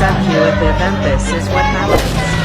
suck you a bit, then this is what happens.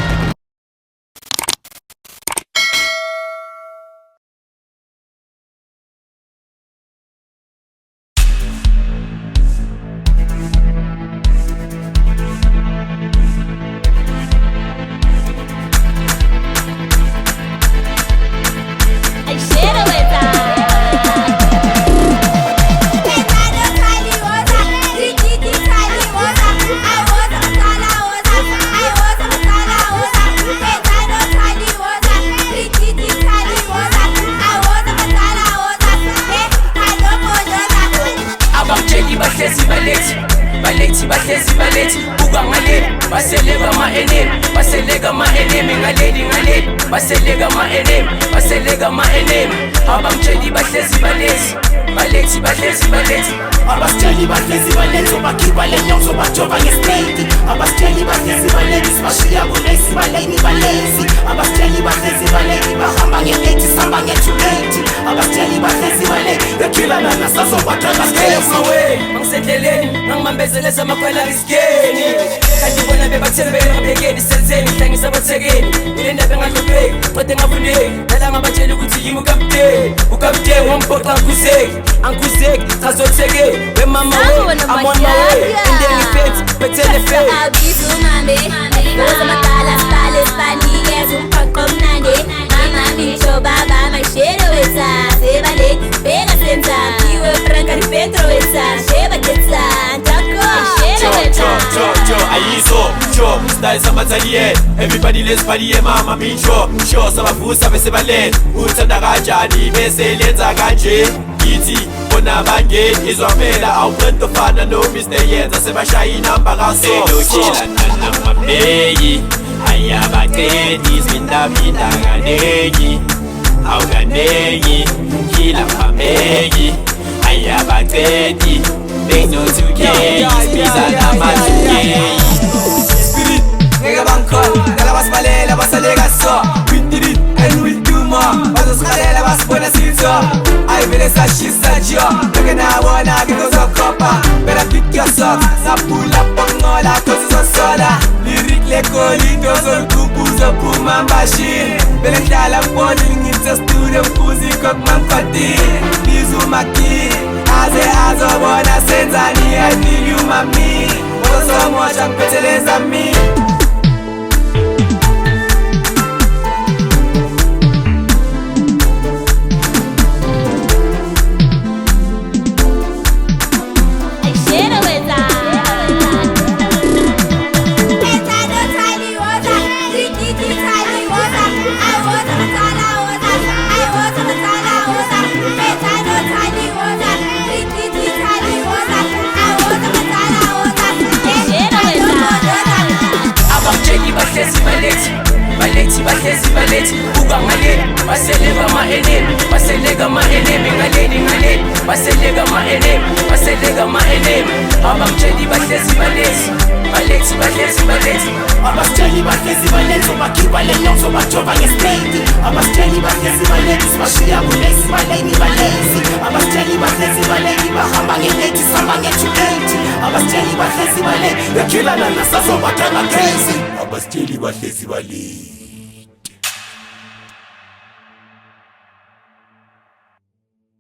Balethi buka ngaleli baseleka ma enemy ngaleli baseleka ma enemy abamtsheli bahlezi balethi abasitsheli bahlezi balethi bakhipha lenyoka zobajova ngestate abasitsheli bahlezi balethi sibashiya kulesi balezi abasitsheli bahlezi balethi bahamba nge-80 sihamba nge-280 abasitsheli bahlezi balethi bekhilana nasazobathatha skate bangisendleleni ngangibambezeleza amakhwela isikeni kanti bona bebathembele ngaphekeni senzeni hlangisa abathekeni ile ndaba engadlupheki qede ngavuneki nalanga batshela ukuthi yimi ukapteni wombhoxa angikuzeki chazothekeni wemama we I'm on my way indeni fence bethele fence abizumambe boza makala style spanike umphoqo mnandi mama misho baba mashero wetsa sebale bega senza kiwe franka ni petro wetsa sheba ketsa ntako shero wetsa ayiso style samataliye everybody let's party mama misho sabavusa bese balele uthanda kanjani bese lenza kanje ithi bona bangeni izwamela awuqentofana no Mr. Yenza sebashaya inamba kasokhila namabeyi ayabaqedi sindaphinda kanengi awukanengi khila mabeyi ayabaqedi they know to get isibiza namazukeyi spirit ngeke bangikhola ngala basibalela basaleka so we did it and we'll do more bazosikalela basibona sitho ayivele sashisa njiyo ngeke nabona ke kuzokopa better pick your socks saphula bongola cause uzosola lyric lekolindo zolikubuzo phuma mbashini vele ngihlala mbona ngithe studio mfuzi kokumamkhatini nizumaki aze azobona senzani I feel you mami uzomosha ngiphetheleza mi balethi buka ngaleli baseleka ma enemy ngaleli baseleka ma enemy abamtsheli bahlezi balethi abasitsheli bahlezi balethi bakhipha lenyoka zobajova ngestate abasitsheli bahlezi balethi sibashiya kulesi balezi abasitsheli bahlezi balethi bahamba nge-80 sihamba nge-280 abasitsheli bahlezi balethi bekhilana nasazobathatha crazy abasitsheli bahlezi balethi